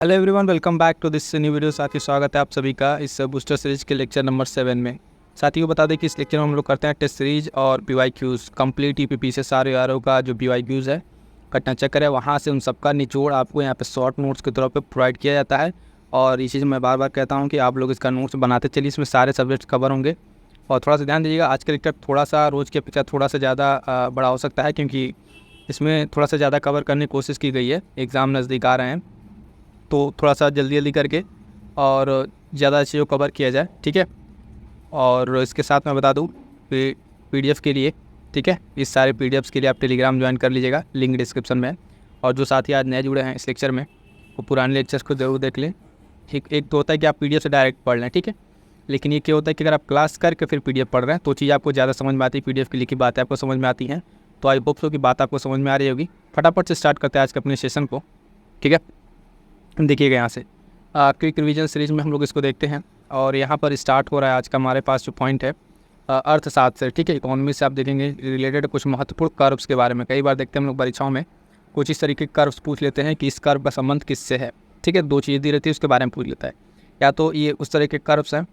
Hello everyone, welcome back to this new video. साथ ही स्वागत है आप सभी का इस बूस्टर सीरीज के लेक्चर नंबर 7 में। साथियों को बता दें कि इस लेक्चर में हम लोग करते हैं टेस्ट सीरीज और PYQs कंप्लीट EPP से सारे यारों का जो PYQs है घटना चक्कर है, वहाँ से उन सबका निचोड़ आपको यहाँ पे शॉर्ट नोट्स के तौर पे प्रोवाइड किया जाता है। और ये चीज़ मैं बार बार कहता हूँ कि आप लोग इसका नोट्स बनाते चलिए, इसमें सारे सब्जेक्ट कवर होंगे। और थोड़ा सा ध्यान दीजिएगा, आज का लेक्चर थोड़ा सा रोज़ की अपेक्षा थोड़ा सा ज़्यादा बड़ा हो सकता है, क्योंकि इसमें थोड़ा सा ज़्यादा कवर करने की कोशिश की गई है। एग्ज़ाम नज़दीक आ रहे हैं तो थोड़ा सा जल्दी जल्दी करके और ज़्यादा चीज़ों को कवर किया जाए, ठीक है। और इसके साथ मैं बता दूं कि PDF के लिए, ठीक है, इस सारे PDFs के लिए आप टेलीग्राम ज्वाइन कर लीजिएगा, लिंक डिस्क्रिप्शन में है। और जो साथी आज नए जुड़े हैं इस लेक्चर में, वो पुराने लेक्चर्स को ज़रूर देख लें। ठीक, एक तो होता है कि आप PDF से डायरेक्ट पढ़ लें, ठीक है, लेकिन ये क्या होता है कि अगर आप क्लास करके फिर PDF पढ़ रहे हैं तो चीज़ आपको ज़्यादा समझ में आती है। PDF की लिखी बातें आपको समझ में आती हैं, तो आई होप सो की बात आपको समझ में आ रही होगी। फटाफट से स्टार्ट करते हैं आज के अपने सेशन को, ठीक है। देखिएगा यहाँ से क्विक रिवीजन सीरीज में हम लोग इसको देखते हैं। और यहाँ पर स्टार्ट हो रहा है आज का हमारे पास जो पॉइंट है अर्थशास्त्र से, ठीक है। इकोनॉमी से आप देखेंगे रिलेटेड कुछ महत्वपूर्ण कर्व्स के बारे में। कई बार देखते हैं हम लोग परीक्षाओं में कुछ इस तरीके के कर्व्स पूछ लेते हैं कि इस कर्व का संबंध किससे है, ठीक है। दो चीज़ें दी रहती है, उसके बारे में पूछ लेता है। या तो ये उस तरह के कर्व्स हैं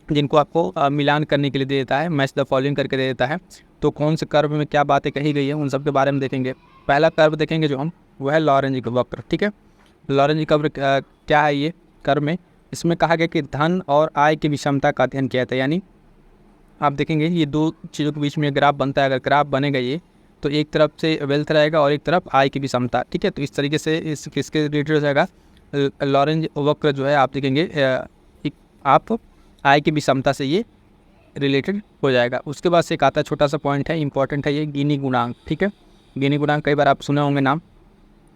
जिनको आपको मिलान करने के लिए दे देता है, मैच द फॉलोइंग करके दे देता है। तो कौन से कर्व में क्या बातें कही गई है उन सब के बारे में देखेंगे। पहला कर्व देखेंगे जो हम, वो है लॉरेंज वक्र, ठीक है। लॉरेंज कर्व क्या है ये कर्व में? इसमें कहा गया कि धन और आय की विषमता का अध्ययन किया था। यानी आप देखेंगे ये दो चीज़ों के बीच में ग्राफ बनता है। अगर ग्राफ बनेगा ये, तो एक तरफ से वेल्थ रहेगा और एक तरफ आय की विषमता, ठीक है। तो इस तरीके से इस किसके रिलेटेड हो जाएगा? लॉरेंज वक्र जो है आप देखेंगे आप आय की विषमता से ये रिलेटेड हो जाएगा। उसके बाद से एक आता है छोटा सा पॉइंट है, इंपॉर्टेंट है ये, गिनी गुणांक, ठीक है। गिनी गुणांक कई बार आप सुने होंगे नाम।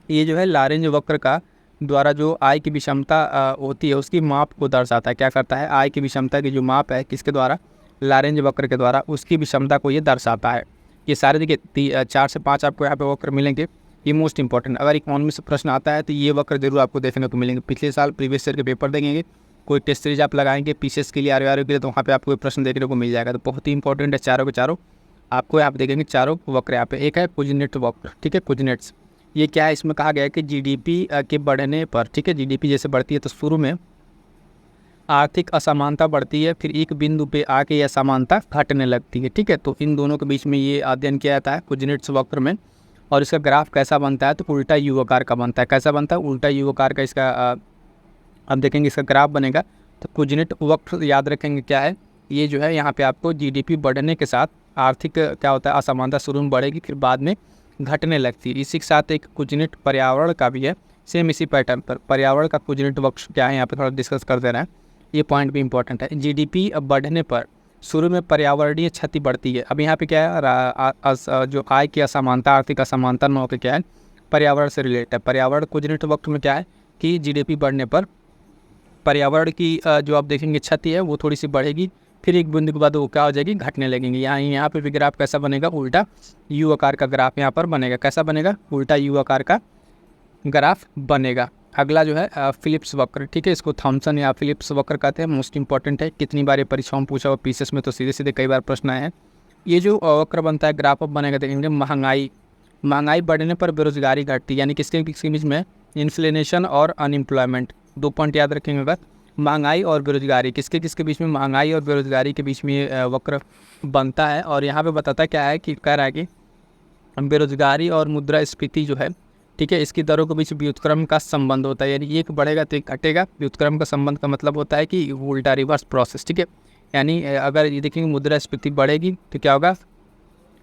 ये जो है लॉरेंज वक्र का द्वारा जो आय की विषमता होती है उसकी माप को दर्शाता है। क्या करता है? आय की विषमता की जो माप है किसके द्वारा? लॉरेंज वक्र के द्वारा, उसकी विषमता को ये दर्शाता है। ये सारे देखिए 4 से 5 आपको यहाँ पे वक्र मिलेंगे। ये मोस्ट इंपॉर्टेंट, अगर इकोनॉमी से प्रश्न आता है तो ये वक्र जरूर आपको देखने को मिलेंगे। पिछले साल प्रीवियस ईयर के पेपर देखेंगे, कोई टेस्ट सीरीज आप लगाएंगे PCS के लिए, RRR के लिए, तो वहाँ पे आपको प्रश्न देखने को मिल जाएगा। तो बहुत ही इंपॉर्टेंट है चारों के चारों। आपको यहाँ पे देखेंगे चारों वक्र यहाँ पे। एक है कुजनेट वक्र, ठीक है, कुजनेट्स। ये क्या है? इसमें कहा गया है कि GDP के बढ़ने पर, ठीक है, GDP जैसे बढ़ती है तो शुरू में आर्थिक असमानता बढ़ती है, फिर एक बिंदु पे आके यह असमानता घटने लगती है, ठीक है। तो इन दोनों के बीच में ये अध्ययन किया जाता है कुजनेट्स वक्र में। और इसका ग्राफ कैसा बनता है? तो उल्टा यू आकार का बनता है। कैसा बनता है? उल्टा यू आकार का इसका अब देखेंगे इसका ग्राफ बनेगा। तो कुजनेट वक्र याद रखेंगे क्या है? ये जो है यहाँ पे आपको GDP बढ़ने के साथ आर्थिक क्या होता है? असमानता शुरू में बढ़ेगी, फिर बाद में घटने लगती है। इसी के साथ एक कुजनेट पर्यावरण का भी है, सेम इसी पैटर्न पर। पर्यावरण का कुजनेट वक्र क्या है, यहाँ पे थोड़ा डिस्कस कर दे रहे हैं। ये पॉइंट भी इंपॉर्टेंट है। GDP बढ़ने पर शुरू में पर्यावरणीय क्षति बढ़ती है। अब यहाँ पे क्या है? जो आय की असमानता, आर्थिक असमानता न होकर क्या है? पर्यावरण से रिलेटेड है। पर्यावरण कुजनेट वक्र में क्या है कि GDP बढ़ने पर पर्यावरण की जो आप देखेंगे क्षति है वो थोड़ी सी बढ़ेगी, फिर एक बिंदु के बाद वो क्या हो जाएगी? घटने लगेंगे। यहाँ पे भी ग्राफ कैसा बनेगा? उल्टा यू आकार का ग्राफ यहाँ पर बनेगा। कैसा बनेगा? उल्टा यू आकार का ग्राफ बनेगा। अगला जो है फिलिप्स वक्र, ठीक है। इसको थॉमसन या फिलिप्स वक्र कहते हैं। मोस्ट इंपॉर्टेंट है, कितनी बार ये परीक्षाओं में पूछा हुआ, PCS में तो सीधे सीधे कई बार प्रश्न आए हैं। ये जो वक्र बनता है, ग्राफ अब बनेगा, देखेंगे महंगाई बढ़ने पर बेरोजगारी घटती है। यानी किसके बीच में? इन्फ्लेशन और अनएम्प्लॉयमेंट। 2 पॉइंट याद रखेंगे। अगर महंगाई और बेरोजगारी, किसके बीच में? महंगाई और बेरोजगारी के बीच में ये वक्र बनता है। और यहाँ पे बताता है क्या है कि कह रहा है कि बेरोजगारी और मुद्रास्फीति जो है, ठीक है, इसकी दरों के बीच व्युत्क्रम का संबंध होता है। यानी एक बढ़ेगा तो एक घटेगा। व्युत्क्रम का संबंध का मतलब होता है कि उल्टा रिवर्स प्रोसेस, ठीक है। यानी अगर ये देखेंगे मुद्रास्फीति बढ़ेगी तो क्या होगा?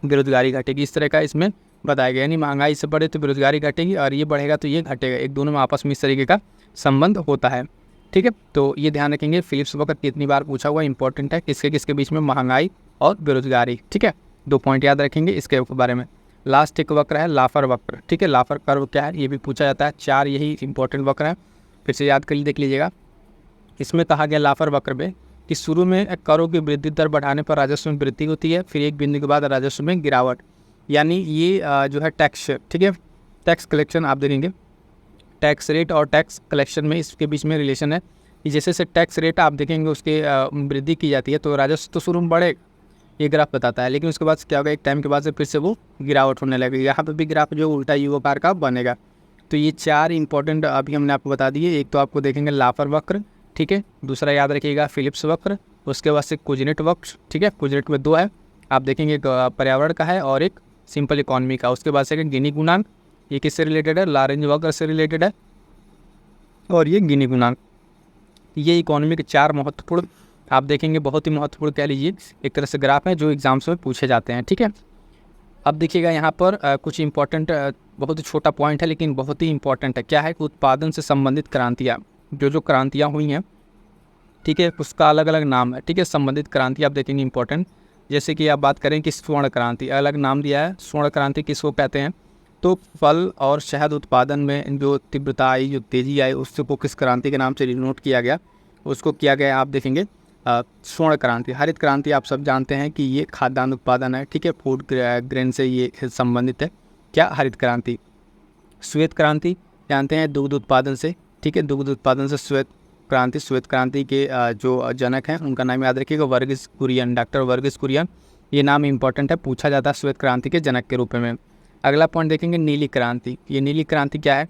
बेरोजगारी घटेगी। इस तरह का इसमें बताया गया। यानी महंगाई से बढ़े तो बेरोजगारी घटेगी, और ये बढ़ेगा तो ये घटेगा। एक दोनों में आपस में इस तरीके का संबंध होता है, ठीक है। तो ये ध्यान रखेंगे। फिलिप्स वक्र कितनी बार पूछा हुआ, इंपॉर्टेंट है। किसके बीच में? महंगाई और बेरोजगारी, ठीक है। 2 पॉइंट याद रखेंगे इसके बारे में। लास्ट एक वक्र है लाफर वक्र, ठीक है। लाफर कर्व क्या है ये भी पूछा जाता है। 4 यही इंपॉर्टेंट वक्र है, फिर से याद कर देख लीजिएगा। इसमें कहा गया लाफर वक्र में कि शुरू में करों की वृद्धि दर बढ़ाने पर राजस्व में वृद्धि होती है, फिर एक बिंदु के बाद राजस्व में गिरावट। यानी ये जो है टैक्स, ठीक है, टैक्स कलेक्शन आप देखेंगे। टैक्स रेट और टैक्स कलेक्शन में इसके बीच में रिलेशन है कि जैसे से टैक्स रेट आप देखेंगे उसके वृद्धि की जाती है तो राजस्व तो शुरू में बढ़ेगा, ये ग्राफ बताता है। लेकिन उसके बाद क्या होगा? एक टाइम के बाद से फिर से वो गिरावट होने लगेगी। यहाँ पे भी ग्राफ जो उल्टा यू आकार का बनेगा। तो ये 4 इंपॉर्टेंट अभी हमने आपको बता दिए। एक तो आपको देखेंगे लाफर वक्र, ठीक है, दूसरा याद रखिएगा फिलिप्स वक्र, उसके बाद से कुजनेट वक्र, ठीक है, कुजनेट में 2 है, आप देखेंगे एक पर्यावरण का है और एक सिंपल इकॉनमी का। उसके बाद से गिनी गुणांक, ये किससे रिलेटेड है, लॉरेंज वक्र से रिलेटेड है, और ये गिनी गुणांक। ये इकोनॉमी के 4 महत्वपूर्ण आप देखेंगे, बहुत ही महत्वपूर्ण कह लीजिए एक तरह से ग्राफ है जो एग्जाम्स में पूछे जाते हैं, ठीक है। अब देखिएगा यहाँ पर कुछ इंपॉर्टेंट, बहुत ही छोटा पॉइंट है लेकिन बहुत ही इंपॉर्टेंट है। क्या है कि उत्पादन से संबंधित क्रांतियाँ, जो क्रांतियाँ हुई हैं, ठीक है, उसका अलग अलग नाम है, ठीक है। संबंधित क्रांति आप देखेंगे इंपॉर्टेंट, जैसे कि आप बात करें कि स्वर्ण क्रांति, अलग नाम दिया है। स्वर्ण क्रांति किसको कहते हैं, तो फल और शहद उत्पादन में जो तीव्रता आई, जो तेज़ी आई, उसको किस क्रांति के नाम से डिनोट किया गया, उसको किया गया आप देखेंगे स्वर्ण क्रांति। हरित क्रांति आप सब जानते हैं कि ये खाद्यान्न उत्पादन है, ठीक है, फूड ग्रेन से ये संबंधित है, क्या, हरित क्रांति। श्वेत क्रांति जानते हैं दुग्ध उत्पादन से, ठीक है, दुग्ध उत्पादन से श्वेत क्रांति। श्वेत क्रांति के जो जनक हैं उनका नाम याद रखिएगा, वर्गीस कुरियन, डॉक्टर वर्गीस कुरियन। ये नाम इंपॉर्टेंट है, पूछा जाता है श्वेत क्रांति के जनक के रूप में। अगला पॉइंट देखेंगे नीली क्रांति। ये नीली क्रांति क्या है,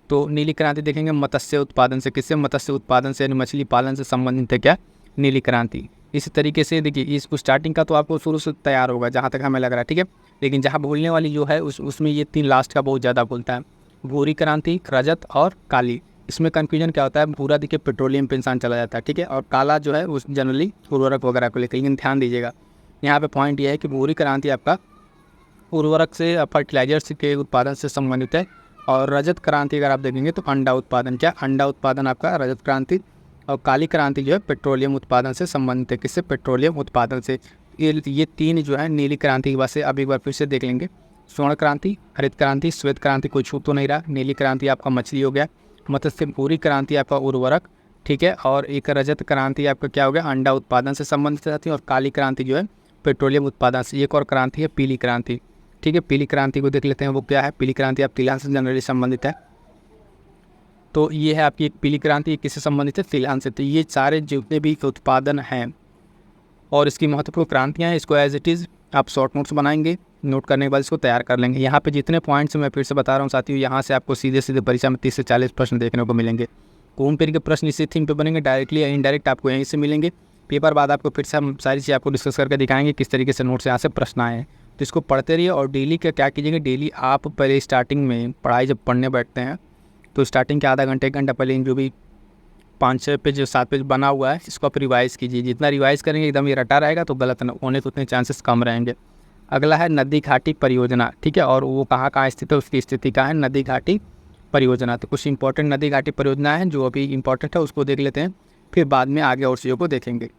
तो नीली क्रांति देखेंगे मत्स्य उत्पादन से, किससे, मत्स्य उत्पादन से, यानी मछली पालन से संबंधित है क्या, नीली क्रांति। इस तरीके से देखिए इसको स्टार्टिंग का तो आपको शुरू से तैयार होगा जहाँ तक हमें लग रहा है, ठीक है, लेकिन जहाँ भूलने वाली जो है उसमें ये 3 लास्ट का बहुत ज़्यादा भूलता है, भूरी क्रांति, रजत और काली। इसमें कन्फ्यूजन क्या होता है, भूरा देखिए पेट्रोलियम पे इंसान चला जाता है, ठीक है, और काला जो है उस जनरली उर्वरक वगैरह को लेकर। लेकिन ध्यान दीजिएगा यहाँ पे पॉइंट ये है कि भूरी क्रांति आपका उर्वरक से, फर्टिलाइजर्स के उत्पादन से संबंधित है, और रजत क्रांति अगर आप देखेंगे तो अंडा उत्पादन, क्या, अंडा उत्पादन आपका रजत क्रांति। और काली क्रांति जो है पेट्रोलियम उत्पादन से संबंधित है, किससे, पेट्रोलियम उत्पादन से। ये 3 जो है नीली क्रांति के बाद से अब एक बार फिर से देख लेंगे, स्वर्ण क्रांति, हरित क्रांति, श्वेत क्रांति कोई छूट तो नहीं रहा, नीली क्रांति आपका मछली हो गया, मत्स्य, भूरी क्रांति आपका उर्वरक, ठीक है, और एक रजत क्रांति आपका क्या हो गया, अंडा उत्पादन से संबंधित रहती है, और काली क्रांति जो है पेट्रोलियम उत्पादन से। एक और क्रांति है पीली क्रांति, ठीक है, पीली क्रांति को देख लेते हैं वो क्या है। पीली क्रांति आप तिलहन से जनरली संबंधित है, तो ये है आपकी एक पीली क्रांति, किससे संबंधित है, तिलहन से। तो ये सारे जितने भी उत्पादन हैं और इसकी महत्वपूर्ण क्रांतियाँ हैं, इसको एज इट इज़ आप शॉर्ट नोट्स बनाएंगे, नोट करने के बाद इसको तैयार कर लेंगे। यहाँ पे जितने पॉइंट्स मैं फिर से बता रहा हूँ साथियों, यहाँ से आपको सीधे सीधे परीक्षा में 30 से 40 प्रश्न देखने को मिलेंगे। घूम फिर के प्रश्न इसी थीम पे बनेंगे, डायरेक्टली या इनडायरेक्ट आपको यहीं से मिलेंगे। पेपर बाद आपको फिर से हम सारी चीज़ आपको डिस्कस करके दिखाएंगे किस तरीके से नोट से यहाँ से प्रश्न आए हैं। तो इसको पढ़ते रहिए, और डेली का क्या कीजिएगा, डेली आप पहले स्टार्टिंग में पढ़ाई जब पढ़ने बैठते हैं तो स्टार्टिंग के आधा घंटे 1 घंटा पहले जो भी 5-6 पेज 7 पेज बना हुआ है इसको आप रिवाइज़ कीजिए। जितना रिवाइज़ करेंगे एकदम ये रटा रहेगा तो गलत होने के उतने चांसेस कम रहेंगे। अगला है नदी घाटी परियोजना, ठीक है, और वो कहाँ कहाँ स्थित है, उसकी स्थिति कहाँ है, नदी घाटी परियोजना। तो कुछ इंपॉर्टेंट नदी घाटी परियोजना है जो अभी इंपॉर्टेंट है, उसको देख लेते हैं, फिर बाद में आगे और चीज़ों को देखेंगे।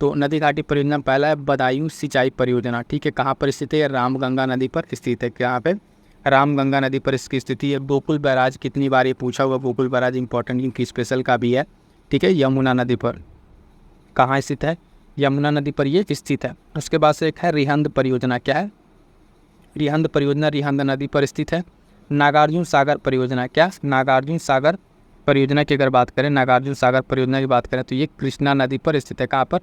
तो नदी घाटी परियोजना पहला है बदायूं सिंचाई परियोजना, ठीक है, कहाँ पर स्थित है, रामगंगा नदी पर स्थित है। यहाँ पे रामगंगा नदी पर इसकी स्थिति है। गोकुल बैराज, कितनी बार ये पूछा हुआ, गोकुल बैराज इंपॉर्टेंट इनकी स्पेशल का भी है, ठीक है, यमुना नदी पर कहाँ स्थित है, यमुना नदी पर ये स्थित है। उसके बाद से एक है रिहंद परियोजना, क्या है, रिहंद परियोजना रिहंद नदी पर स्थित है। नागार्जुन सागर परियोजना, क्या, नागार्जुन सागर परियोजना की अगर बात करें, नागार्जुन सागर परियोजना की बात करें तो ये कृष्णा नदी पर स्थित है। कहाँ पर,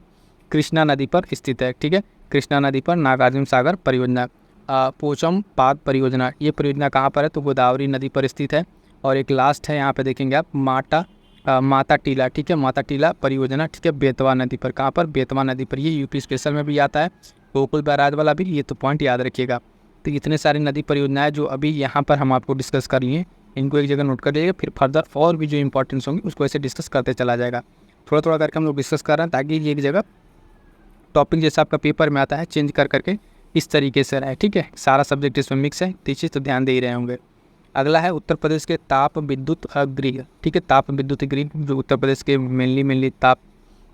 कृष्णा नदी पर स्थित है, ठीक है, कृष्णा नदी पर नागार्जुन सागर परियोजना। पोचम पाद परियोजना, ये परियोजना कहाँ पर है, तो गोदावरी नदी पर स्थित है। और एक लास्ट है यहाँ पे देखेंगे आप माता टीला, ठीक है, माता टीला परियोजना, ठीक है, बेतवा नदी पर। कहाँ पर, बेतवा नदी पर। ये यूपी स्पेशल में भी आता है, गोकुल बैराज वाला भी, ये तो पॉइंट याद रखिएगा। तो इतने सारी नदी परियोजनाएं जो अभी यहाँ पर हम आपको डिस्कस कर लिए, इनको एक जगह नोट कर लीजिएगा, फिर फर्दर और भी जो इंपॉर्टेंस होंगी उसको ऐसे डिस्कस करते चला जाएगा। थोड़ा थोड़ा करके हम लोग डिस्कस कर रहे हैं ताकि ये एक जगह टॉपिक जैसा आपका पेपर में आता है चेंज कर करके इस तरीके से रहे, ठीक है। सारा सब्जेक्ट इसमें मिक्स है, तो तो ध्यान दे ही रहे होंगे। अगला है उत्तर प्रदेश के ताप विद्युत गृह, ठीक है, ताप विद्युत गृह जो उत्तर प्रदेश के मेनली ताप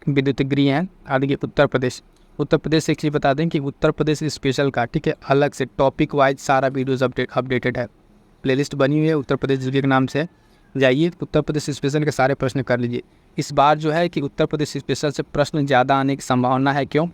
विद्युत गृह हैं। आगे उत्तर प्रदेश से एक चीज़ बता दें कि उत्तर प्रदेश स्पेशल का, ठीक है, अलग से टॉपिक वाइज सारा वीडियोज़ अपडेटेड है, प्लेलिस्ट बनी हुई है उत्तर प्रदेश जिले के नाम से, जाइए उत्तर प्रदेश स्पेशल के सारे प्रश्न कर लीजिए। इस बार जो है कि उत्तर प्रदेश स्पेशल से प्रश्न ज़्यादा आने की संभावना है, क्यों,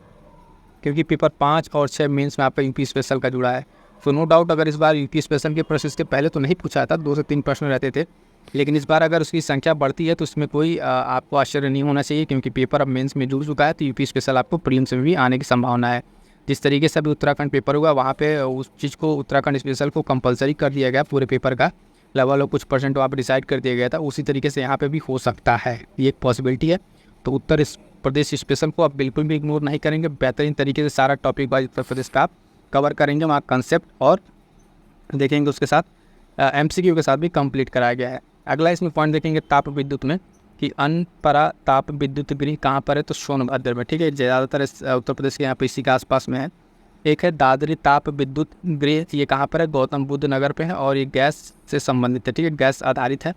क्योंकि पेपर 5 और 6 मेंस में आपका यूपी स्पेशल का जुड़ा है। तो नो डाउट अगर इस बार यूपी स्पेशल के प्रश्न इसके पहले तो नहीं पूछा था, 2 से 3 प्रश्न रहते थे, लेकिन इस बार अगर उसकी संख्या बढ़ती है तो इसमें कोई आपको आश्चर्य नहीं होना चाहिए, क्योंकि पेपर अब मेंस में जुड़ चुका है। तो यूपी स्पेशल आपको प्रीलिम्स में भी आने की संभावना है। जिस तरीके से अभी उत्तराखंड पेपर हुआ, वहाँ पे उस चीज़ को उत्तराखंड स्पेशल को कंपलसरी कर दिया गया पूरे पेपर का, लेवल और कुछ परसेंट वहाँ पर डिसाइड कर दिया गया था, उसी तरीके से यहाँ पे भी हो सकता है, ये एक पॉसिबिलिटी है। तो उत्तर प्रदेश स्पेशल को आप बिल्कुल भी इग्नोर नहीं करेंगे, बेहतरीन तरीके से सारा टॉपिक वाइज उत्तर प्रदेश का आप कवर करेंगे, वहाँ कंसेप्ट और देखेंगे, उसके साथ MCQ के साथ भी कंप्लीट कराया गया है। अगला इसमें पॉइंट देखेंगे ताप विद्युत में कि अनपरा ताप विद्युत गृह कहाँ पर है, तो सोनभद्र में, ठीक है। ज़्यादातर उत्तर प्रदेश के यहाँ पे इसी के आसपास में है। एक है दादरी ताप विद्युत गृह, ये कहाँ पर है, गौतम बुद्ध नगर पे है और ये गैस से संबंधित है, ठीक है, गैस आधारित है,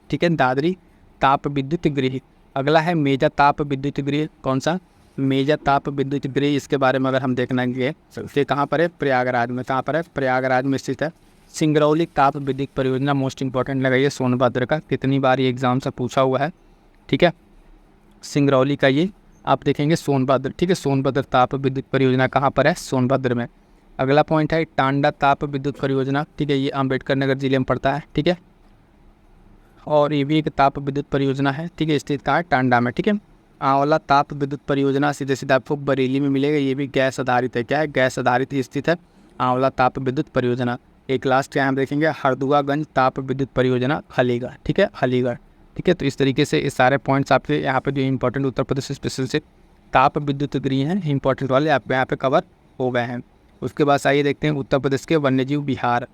ठीक है, दादरी ताप विद्युत गृह। अगला है मेजा ताप विद्युत गृह, कौन सा, मेजा ताप विद्युत गृह, इसके बारे में अगर हम देखना गए तो कहाँ पर है, प्रयागराज में, कहाँ पर है, प्रयागराज में स्थित है। सिंगरौली ताप विद्युत परियोजना, मोस्ट इंपॉर्टेंट लगाइए, सोनभद्र का, कितनी बार ये एग्जाम से पूछा हुआ है, ठीक है, सिंगरौली का ये आप देखेंगे सोनभद्र, ठीक है, सोनभद्र ताप विद्युत परियोजना कहाँ पर है, सोनभद्र में। अगला पॉइंट है टांडा ताप विद्युत परियोजना, ठीक है, ये अम्बेडकर नगर जिले में पड़ता है, ठीक है, और ये भी एक ताप विद्युत परियोजना है, ठीक है, स्थित कहाँ है, टांडा में, ठीक है। आंवला ताप विद्युत परियोजना सीधे सीधे आपको बरेली में मिलेगा, ये भी गैस आधारित है, क्या है, गैस आधारित ही स्थित है आंवला ताप विद्युत परियोजना। एक लास्ट यहाँ हम देखेंगे हरदुआगंज ताप विद्युत परियोजना, अलीगढ़, ठीक है, अलीगढ़, ठीक है। तो इस तरीके से इस सारे पॉइंट्स आपके यहाँ पे जो इंपॉर्टेंट उत्तर प्रदेश स्पेशल से ताप विद्युत गृह हैं, इंपॉर्टेंट वाले आपके यहाँ पे कवर हो गए हैं। उसके बाद आइए देखते हैं उत्तर प्रदेश के वन्यजीव विहार,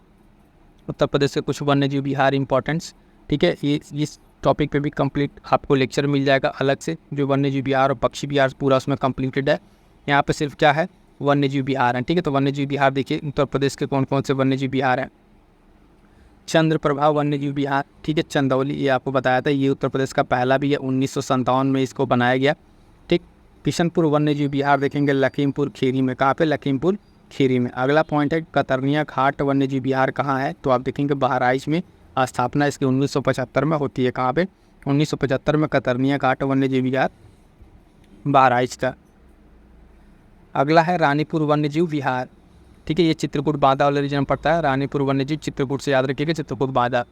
उत्तर प्रदेश के कुछ वन्यजीव विहार इंपॉर्टेंट्स, ठीक है, ये इस टॉपिक पे भी कंप्लीट आपको लेक्चर मिल जाएगा अलग से, जो वन्यजीव विहार और पक्षी विहार पूरा उसमें कंप्लीटेड है। यहाँ पे सिर्फ क्या है, वन्यजीव विहार हैं, ठीक है। तो वन्यजीव विहार देखिए उत्तर प्रदेश के कौन कौन से वन्यजीव विहार हैं। चंद्रप्रभा वन्यजीव विहार, ठीक है, चंदौली, ये आपको बताया था, ये उत्तर प्रदेश का पहला भी है, 1957 में इसको बनाया गया, ठीक। किशनपुर वन्यजीव विहार देखेंगे लखीमपुर खीरी में, कहाँ पे, लखीमपुर खीरी में। अगला पॉइंट है कतरनिया घाट वन्यजीव विहार कहाँ है, तो आप देखेंगे बहराइच में, स्थापना इसकी 1975 में होती है, कहाँ पे, 1975 में कतरनिया घाट वन्यजीव विहार बहराइच का। अगला है रानीपुर वन्यजीव विहार, ठीक है, ये चित्रकूट बांदा वाले रीजन में पड़ता है, रानीपुर वन्यजीव, चित्रकूट से याद रखिएगा, चित्रकूट बांदा।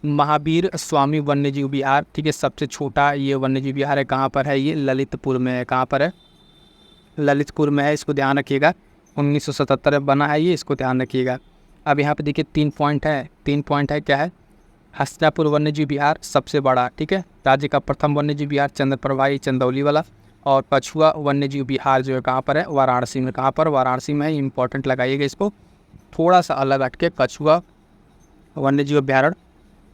महावीर स्वामी वन्यजीव विहार, ठीक है, सबसे छोटा ये वन्यजीव विहार है, कहाँ पर है, ये ललितपुर में है, कहाँ पर है, ललितपुर में है, इसको ध्यान रखिएगा, 1977 में बना है ये, इसको ध्यान रखिएगा। अब यहाँ पे देखिए 3 पॉइंट है, क्या है, हस्तिनापुर वन्यजीव विहार सबसे बड़ा, ठीक है, राज्य का प्रथम वन्यजीव विहार चंद्रप्रभा, चंदौली वाला। और कछुआ वन्यजीव विहार जो है कहाँ पर है, वाराणसी में, कहाँ पर, वाराणसी में, इंपॉर्टेंट लगाइएगा इसको, थोड़ा सा अलग हटके, कछुआ वन्यजीव अभ्यारण्य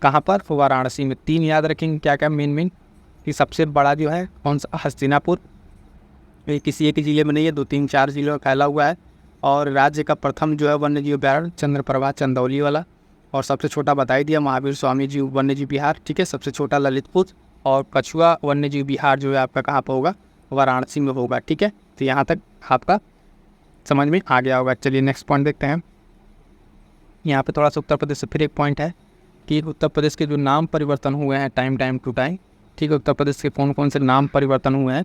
कहाँ पर, वाराणसी में। 3 याद रखेंगे क्या क्या मेन कि सबसे बड़ा जो है कौन सा, हस्तिनापुर, ये किसी एक जिले में नहीं है, 2 3 4 जिलों में फैला हुआ है। और राज्य का प्रथम जो है वन्यजीव अभ्यारण्य चंद्रप्रभा चंदौली वाला। और सबसे छोटा बता ही दिया महावीर स्वामी जी वन्यजीव विहार, ठीक है, सबसे छोटा ललितपुर। और कछुआ वन्यजीव विहार जो है आपका कहाँ पर होगा, वाराणसी में होगा, ठीक है। तो यहाँ तक आपका समझ में आ गया होगा। चलिए नेक्स्ट पॉइंट देखते हैं। यहाँ पे थोड़ा सा उत्तर प्रदेश से फिर एक पॉइंट है कि उत्तर प्रदेश के जो नाम परिवर्तन हुए हैं टाइम टू टाइम, ठीक है, उत्तर प्रदेश के कौन कौन से नाम परिवर्तन हुए हैं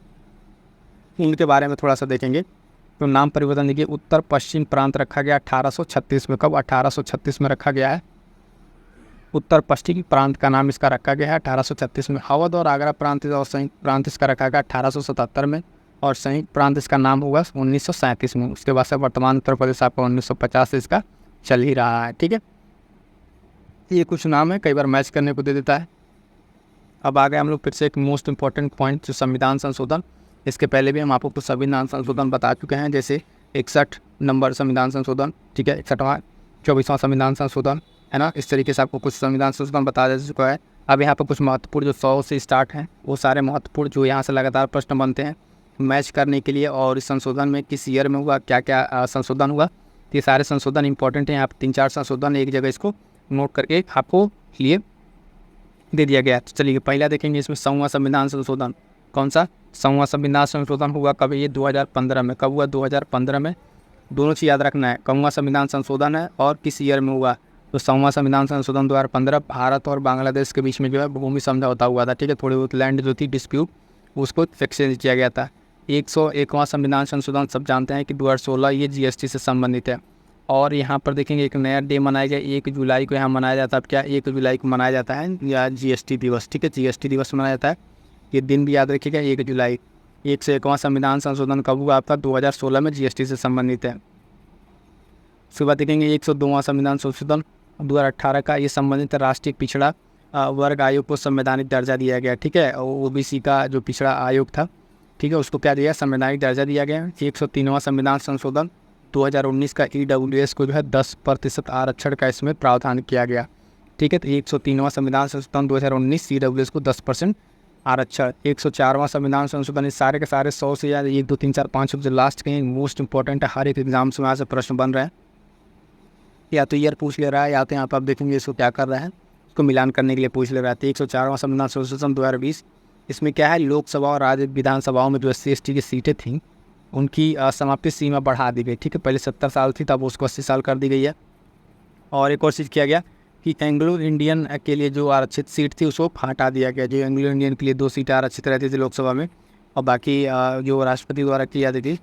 उनके बारे में थोड़ा सा देखेंगे। तो नाम परिवर्तन देखिए, उत्तर पश्चिम प्रांत रखा गया 1836 में, कब, 1836 में रखा गया है। उत्तर पश्चिमी प्रांत का नाम इसका रखा गया है 1836 में। अवध और आगरा प्रांत और संयुक्त प्रांत इसका रखा गया 1877 में। और संयुक्त प्रांत इसका नाम हुआ 1937 में। उसके बाद से वर्तमान उत्तर प्रदेश आपका 1950 से इसका चल ही रहा है, ठीक है। ये कुछ नाम है, कई बार मैच करने को दे देता है। अब आ गए हम लोग फिर से एक मोस्ट इंपॉर्टेंट पॉइंट, जो संविधान संशोधन। इसके पहले भी हम आपको कुछ संविधान संशोधन बता चुके हैं, जैसे 61 नंबर संविधान संशोधन, ठीक है, 61वां 24वां संविधान संशोधन, है ना। इस तरीके से आपको कुछ संविधान संशोधन बता दे चुका है। अब यहाँ पर कुछ महत्वपूर्ण जो 100 से स्टार्ट हैं, वो सारे महत्वपूर्ण जो यहाँ से लगातार प्रश्न बनते हैं मैच करने के लिए, और इस संशोधन में किस ईयर में हुआ, क्या क्या संशोधन हुआ, ये सारे संशोधन इंपॉर्टेंट हैं। यहाँ पर 3-4 संशोधन एक जगह इसको नोट करके आपको लिए दे दिया गया। तो चलिए पहला देखेंगे इसमें 100वां संविधान संशोधन। कौन सा 100वां संविधान संशोधन हुआ कब, ये 2015 में। कब हुआ, 2015 में। दोनों चीज़ याद रखना है, कौन संविधान संशोधन है और किस ईयर में हुआ। तो 100वां संविधान संशोधन 2015 भारत और बांग्लादेश के बीच में जो है भूमि समझौता हुआ था, ठीक है, थोड़ी बहुत लैंड जो थी डिस्प्यूट, उसको फिक्स किया गया था। 101वां संविधान संशोधन सब जानते हैं कि 2016, ये GST से संबंधित है। और यहाँ पर देखेंगे एक नया डे मनाया गया 1 जुलाई को, यहाँ मनाया जाता है। अब क्या 1 जुलाई को मनाया जाता है या GST दिवस, ठीक है, GST दिवस मनाया जाता है। ये दिन भी याद रखिएगा, 1 जुलाई। 101वां संविधान संशोधन कब हुआ आपका, 2016 में, GST से संबंधित है। उसके बाद देखेंगे 102वां संविधान संशोधन 2018 का ये संबंधित राष्ट्रीय पिछड़ा वर्ग आयोग को संवैधानिक दर्जा दिया गया, ठीक है। और OBC का जो पिछड़ा आयोग था, ठीक है, उसको क्या दिया, संवैधानिक दर्जा दिया गया। 103वां संविधान संशोधन 2019 का EWS को जो है 10% आरक्षण का इसमें प्रावधान किया गया, ठीक है। तो 103वां संविधान संशोधन 2019 EWS को 10% आरक्षण। 104वां संविधान संशोधन, ये सारे के सारे 100 से ज़्यादा 1 2 3 4 5 जो लास्ट के मोस्ट इंपॉर्टेंट है, हर एक एग्जाम से वहाँ से प्रश्न बन रहे हैं, या तो ईयर पूछ ले रहा है या तो यहाँ पर आप देखेंगे इसको क्या कर रहा है, उसको मिलान करने के लिए पूछ ले रहा है। 104वां संविधान संशोधन 2020, इसमें क्या है, लोकसभा और राज्य विधानसभाओं में जो SC/ST की सीटें थीं उनकी समाप्ति सीमा बढ़ा दी गई, ठीक है। पहले 70 साल थी, तब उसको 80 साल कर दी गई है। और एक और चीज़ किया गया कि एंग्लो इंडियन के लिए जो आरक्षित सीट थी उसको हटा दिया गया। जो एंग्लो इंडियन के लिए 2 सीटें आरक्षित रहती थी लोकसभा में, और बाकी जो राष्ट्रपति द्वारा की जाती थी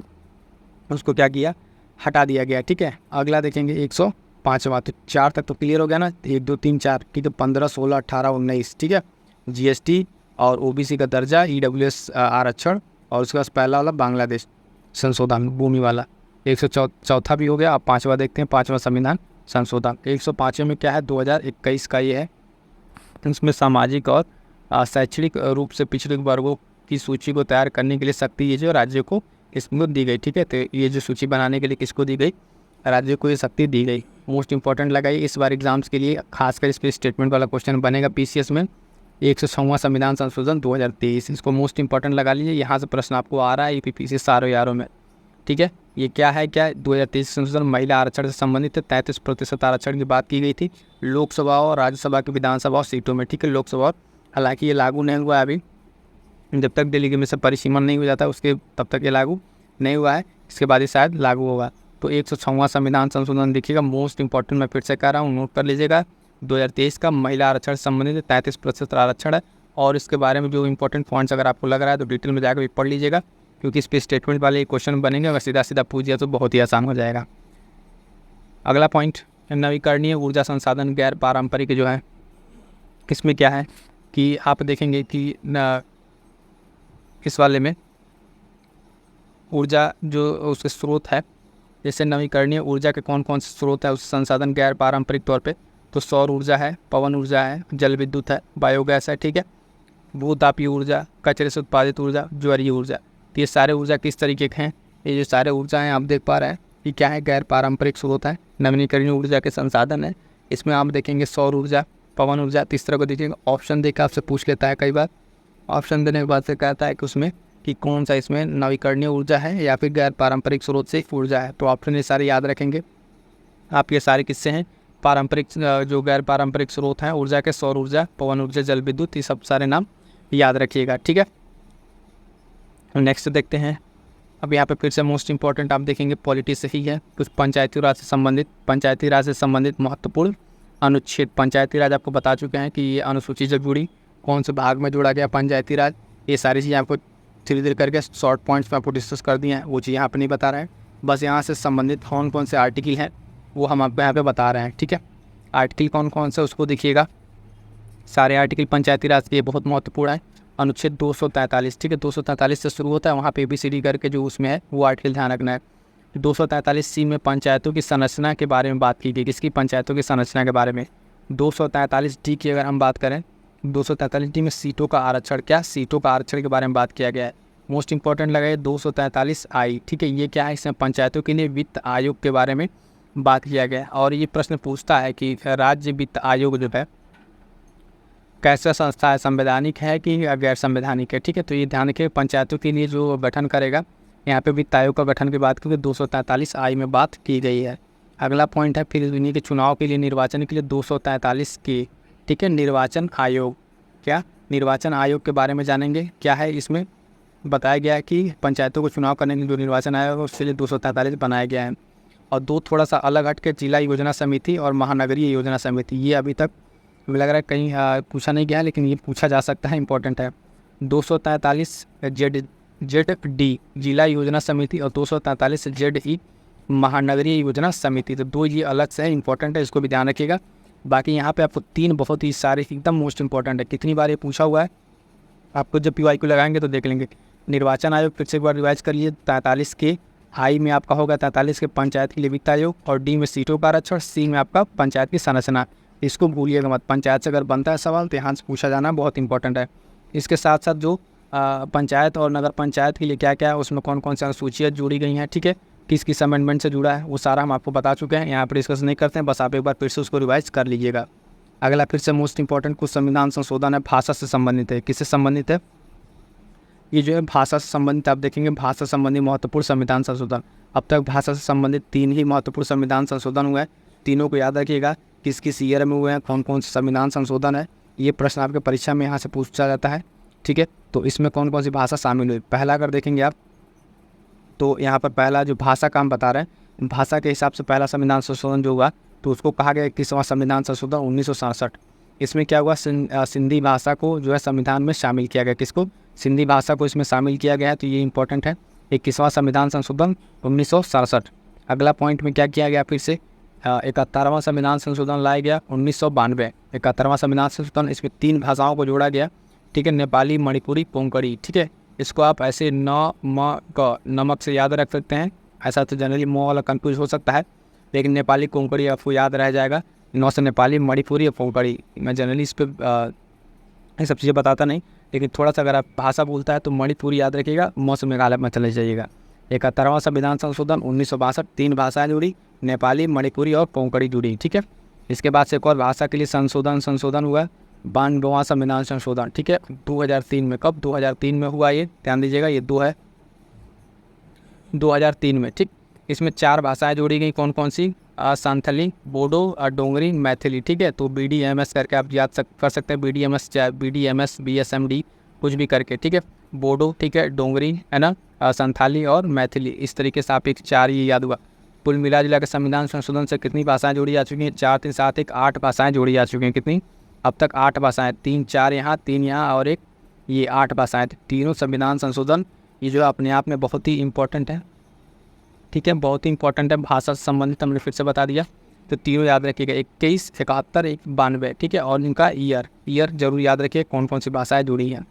उसको क्या किया, हटा दिया गया, ठीक है। अगला देखेंगे 105वां, तो 4 तक तो क्लियर हो गया ना, 1 2 3 4, ठीक है। 15 16 18 19, ठीक है। GST और OBC का दर्जा, EWS आरक्षण, और उसके बाद पहला वाला बांग्लादेश संशोधन भूमि वाला। 104 भी हो गया। अब 5वां देखते हैं, 5वां संविधान संशोधन। 105वें में क्या है, 2021 का ये है। इसमें सामाजिक और शैक्षणिक रूप से पिछड़े वर्गों की सूची को तैयार करने के लिए शक्ति ये जो राज्य को इसको दी गई, ठीक है। तो ये जो सूची बनाने के लिए किसको दी गई, राज्य को ये शक्ति दी गई। मोस्ट इंपॉर्टेंट लगाई इस बार एग्जाम्स के लिए, खासकर इस पर स्टेटमेंट वाला क्वेश्चन बनेगा PCS में। 106वां संविधान संशोधन 2023, इसको मोस्ट इंपॉर्टेंट लगा लीजिए, यहाँ से प्रश्न आपको आ रहा है EPPC सारों यारों में, ठीक है। ये क्या है, 2023 संशोधन महिला आरक्षण से संबंधित 33% आरक्षण की बात की गई थी लोकसभा और राज्यसभा की विधानसभा सीटों में, ठीक है। लोकसभा, हालांकि ये लागू नहीं हुआ है अभी, जब तक दिल्ली में से परिसीमन नहीं हो जाता उसके तब तक ये लागू नहीं हुआ है, इसके बाद ही शायद लागू होगा। तो 106वां संविधान संशोधन देखिएगा, मोस्ट इंपॉर्टेंट, मैं फिर से कह रहा हूँ, नोट कर लीजिएगा। 2023 का महिला आरक्षण से संबंधित 33% आरक्षण है, और इसके बारे में जो इंपॉर्टेंट पॉइंट्स अगर आपको लग रहा है तो डिटेल में जाकर भी पढ़ लीजिएगा, क्योंकि इस पर स्टेटमेंट वाले क्वेश्चन बनेंगे। अगर सीधा सीधा पूछ दिया तो बहुत ही आसान हो जाएगा। अगला पॉइंट, नवीकरणीय ऊर्जा संसाधन गैर पारंपरिक जो है, इसमें क्या है कि आप देखेंगे कि इस वाले में ऊर्जा जो उसके स्रोत है, जैसे नवीकरणीय ऊर्जा के कौन कौन से स्रोत है उस संसाधन गैर पारंपरिक तौर पे, तो सौर ऊर्जा है, पवन ऊर्जा है, जल विद्युत है, बायोगैस है, ठीक है, भूतापीय ऊर्जा, कचरे से उत्पादित ऊर्जा, ज्वारीय ऊर्जा। तो ये सारे ऊर्जा किस तरीके के हैं, ये जो सारे ऊर्जा हैं आप देख पा रहे हैं कि क्या है, गैर पारंपरिक स्रोत है, नवीकरणीय ऊर्जा के संसाधन है। इसमें आप देखेंगे सौर ऊर्जा, पवन ऊर्जा। तीसरा को देखिएगा, ऑप्शन देकर आपसे पूछ लेता है कई बार, ऑप्शन देने के बाद से कहता है कि उसमें कि कौन सा इसमें नवीकरणीय ऊर्जा है या फिर गैर पारंपरिक स्रोत से ऊर्जा है। तो ऑप्शन ये सारे याद रखेंगे आप। ये सारे किससे हैं, पारंपरिक, जो गैर पारंपरिक स्रोत हैं ऊर्जा के, सौर ऊर्जा, पवन ऊर्जा, जल विद्युत, ये सब सारे नाम याद रखिएगा, ठीक है। नेक्स्ट देखते हैं। अब यहाँ पे फिर से मोस्ट इंपॉर्टेंट आप देखेंगे पॉलिटी से ही है, कुछ पंचायती राज से संबंधित महत्वपूर्ण अनुच्छेद। पंचायती राज आपको बता चुके हैं कि ये अनुसूची जब जुड़ी, कौन से भाग में जोड़ा गया पंचायती राज, ये सारी चीज़ें आपको धीरे धीरे करके शॉर्ट पॉइंट्स में आपको डिस्कस कर दिए हैं, वो चीज़ यहाँ पे नहीं बता रहे हैं। बस यहाँ से संबंधित कौन कौन से आर्टिकल हैं वो हम आपको यहाँ पे बता रहे हैं, ठीक है। आर्टिकल कौन कौन से उसको देखिएगा, सारे आर्टिकल पंचायती राज के बहुत महत्वपूर्ण है। अनुच्छेद 243, ठीक है, 243 से शुरू होता है, वहाँ पे ABCD करके जो उसमें है वो आर्टिकल ध्यान रखना है। 243C में पंचायतों की संरचना के बारे में बात की गई, किसकी, पंचायतों की संरचना के बारे में। 243D की अगर हम बात करें, 243D में सीटों का आरक्षण, क्या सीटों का आरक्षण के बारे में बात किया गया है। मोस्ट इंपॉर्टेंट लगा 243I, ठीक है, ये क्या है, इसमें पंचायतों के लिए वित्त आयोग के बारे में बात किया गया है। और ये प्रश्न पूछता है कि राज्य वित्त आयोग जो है कैसा संस्था है, संवैधानिक है कि गैर संवैधानिक है, ठीक है। तो ये ध्यान रखिए, पंचायतों के लिए जो गठन करेगा, यहाँ पे वित्त आयोग का गठन की बात क्योंकि 243I में बात की गई है। अगला पॉइंट है, फिर इन्हीं के चुनाव के लिए, निर्वाचन के लिए 243 की, ठीक है, निर्वाचन आयोग। क्या, निर्वाचन आयोग के बारे में जानेंगे, क्या है इसमें बताया गया है कि पंचायतों को चुनाव करने के लिए जो निर्वाचन आयोग है उसके लिए 243 बनाया गया है। और दो थोड़ा सा अलग हट के जिला योजना समिति और महानगरीय योजना समिति, ये अभी तक मुझे लग रहा है कहीं पूछा नहीं गया है, लेकिन ये पूछा जा सकता है, इंपॉर्टेंट है। 243 ZD जिला योजना समिति और 243 ZE महानगरीय योजना समिति, तो दो ये अलग से है, इंपॉर्टेंट है, इसको भी ध्यान रखिएगा। बाकी यहाँ पे आपको 3 बहुत ही सारे एकदम मोस्ट इंपॉर्टेंट है, कितनी बार ये पूछा हुआ है, आपको जब PYQ लगाएंगे तो देख लेंगे। निर्वाचन आयोग फिर से एक बार रिवाइज कर लिए, 43 के आई में आपका होगा 43 के पंचायत के लिए वित्त आयोग, और डी में सीटों का आरक्षण, सी में आपका पंचायत की संरचना। इसको भूलिएगा मत, पंचायत से अगर बनता है सवाल तो यहाँ से पूछा जाना बहुत इंपॉर्टेंट है। इसके साथ साथ जो पंचायत और नगर पंचायत के लिए क्या क्या है, उसमें कौन कौन सी अनुसूचियाँ जुड़ी गई हैं, ठीक है, किस किस अमेंडमेंट से जुड़ा है, वो सारा हम आपको बता चुके हैं, यहाँ पर डिस्कस नहीं करते हैं, बस आप एक बार फिर से उसको रिवाइज कर लीजिएगा। अगला फिर से मोस्ट इंपॉर्टेंट कुछ संविधान संशोधन है, भाषा से संबंधित है। किससे संबंधित है? ये जो है भाषा से संबंधित, आप देखेंगे भाषा संबंधी महत्वपूर्ण संविधान संशोधन। अब तक भाषा से संबंधित 3 ही महत्वपूर्ण संविधान संशोधन हुए हैं, तीनों को याद रखिएगा, किस किस ईयर में हुए हैं, कौन कौन से संविधान संशोधन है, ये प्रश्न आपके परीक्षा में यहाँ से पूछा जाता है, ठीक है। तो इसमें कौन कौन सी भाषा शामिल हुई, पहला अगर देखेंगे आप तो यहाँ पर पहला जो भाषा का हम बता रहे हैं, भाषा के हिसाब से पहला संविधान संशोधन जो हुआ तो उसको कहा गया 21वां संविधान संशोधन 1967। इसमें क्या हुआ, सिंधी भाषा को जो है संविधान में शामिल किया गया। किसको? सिंधी भाषा को इसमें शामिल किया गया है, तो ये इंपॉर्टेंट है। 21वां संविधान संशोधन 1967। अगला पॉइंट में क्या किया गया, फिर से 71वां संविधान संशोधन लाया गया 1992। 71वां संविधान संशोधन, इसमें 3 भाषाओं को जोड़ा गया, ठीक है, नेपाली, मणिपुरी, कोंकणी, ठीक है। इसको आप ऐसे नमक से याद रख सकते हैं, ऐसा तो जनरली मोह वाला कन्फ्यूज हो सकता है, लेकिन नेपाली कोंकणी आपको याद रह जाएगा। 9 से नेपाली, मणिपुरी और कोंकणी। मैं जनरली इस पर ये सब चीज़ें बताता नहीं, लेकिन थोड़ा सा अगर आप भाषा बोलता है तो मणिपुरी याद रखिएगा, मौसम मेघालय में चले जाइएगा। 71वां संविधान संशोधन 1962, 3 भाषाएँ जुड़ी, नेपाली, मणिपुरी और कोंकणी जुड़ी, ठीक है। इसके बाद से एक और भाषा के लिए संशोधन हुआ, 92वां संविधान संशोधन, ठीक है, 2003 में। कब? 2003 में हुआ, ये ध्यान दीजिएगा, ये 2003 में, ठीक। इसमें 4 भाषाएं जोड़ी गई, कौन कौन सी? संथाली, बोडो, डोंगरी, मैथिली, ठीक है। तो BDMS करके आप याद कर सकते हैं, BDMS BSMD कुछ भी करके, ठीक है। बोडो, ठीक है, डोंगरी है ना, संथाली और मैथिली, इस तरीके से आप एक 4 ये याद हुआ। कुल मिला जुला के संविधान संशोधन से कितनी भाषाएं जोड़ी जा चुकी हैं? 4 3 7 1 8 भाषाएं जोड़ी जा चुकी हैं। कितनी? अब तक 8 भाषाएं, 3 4 यहाँ, 3 यहाँ और एक ये 8 भाषाएं। तीनों संविधान संशोधन ये जो अपने आप में बहुत ही इंपॉर्टेंट है, ठीक है, बहुत ही इंपॉर्टेंट है। भाषा से संबंधित हमने फिर से बता दिया, तो तीनों याद रखिएगा, 21, 71, 92, ठीक है। और इनका ईयर जरूर याद रखिए, कौन कौन सी भाषाएं जुड़ी हैं।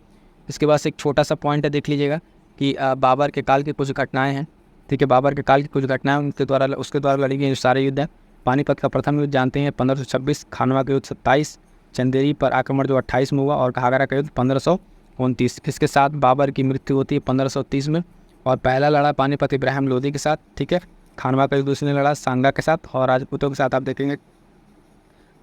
इसके बाद एक छोटा सा पॉइंट है, देख लीजिएगा कि बाबर के काल की कुछ घटनाएँ हैं, ठीक है। बाबर के काल की कुछ घटनाएँ उसके द्वारा लड़ी गई सारे युद्ध हैं। पानीपत का प्रथम युद्ध जानते हैं 1526, खानवा का युद्ध 27, चंदेरी पर आक्रमण जो 28 में हुआ, और घाघरा का युद्ध 1529। इसके साथ बाबर की मृत्यु होती है 1530 में। और पहला लड़ा पानीपत इब्राहिम लोदी के साथ, ठीक है। खानवा का युद्ध उसने लड़ा सांगा के साथ, और राजपूतों के साथ आप देखेंगे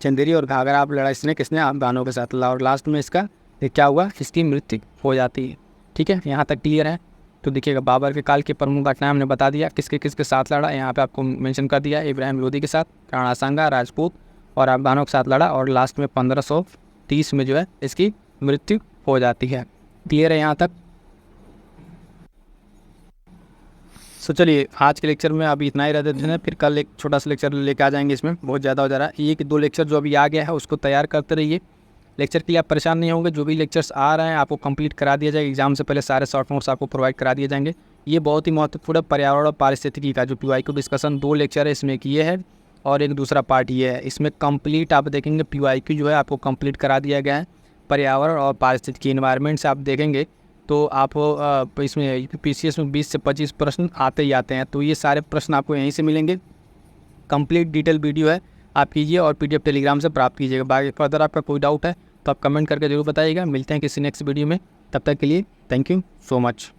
चंदेरी और घाघरा आप लड़ा इसने किसने? अफगानों के साथ। और लास्ट में इसका क्या हुआ, इसकी मृत्यु हो जाती है, ठीक है। यहाँ तक क्लियर है। तो देखिएगा बाबर के काल की प्रमुख घटनाएं हमने बता दिया, किसके साथ लड़ा, यहाँ पे आपको मेंशन कर दिया, इब्राहिम लोदी के साथ, राणा सांगा, राजपूत और अफगानों के साथ लड़ा, और लास्ट में 1530 में जो है इसकी मृत्यु हो जाती है। क्लियर है यहाँ तक? सो चलिए आज के लेक्चर में अभी इतना ही रह देते हैं, फिर कल एक छोटा सा लेक्चर लेके आ जाएंगे। इसमें बहुत ज़्यादा हो जा रहा है, ये कि 2 लेक्चर जो अभी आ गया है उसको तैयार करते रहिए। लेक्चर के लिए आप परेशान नहीं होंगे, जो भी लेक्चर्स आ रहे हैं आपको कंप्लीट करा दिया जाएगा। एग्जाम से पहले सारे शॉर्ट नोट्स आपको प्रोवाइड करा दिए जाएंगे। ये बहुत ही महत्वपूर्ण पर्यावरण और पारिस्थितिकी का जो PYQ डिस्कशन 2 लेक्चर है, इसमें एक ये है और एक दूसरा पार्ट ये है। इसमें कंप्लीट आप देखेंगे PYQ जो है आपको कंप्लीट करा दिया गया है। पर्यावरण और पारिस्थितिकी एनवायरनमेंट से आप देखेंगे तो आप इसमें PCS में 20 से 25 प्रश्न आते ही आते हैं, तो ये सारे प्रश्न आपको यहीं से मिलेंगे। कंप्लीट डिटेल वीडियो है, आप कीजिए और PDF टेलीग्राम से प्राप्त कीजिएगा। बाकी फर्दर आपका कोई डाउट है तो आप कमेंट करके जरूर बताइएगा। मिलते हैं किसी नेक्स्ट वीडियो में, तब तक के लिए थैंक यू सो मच।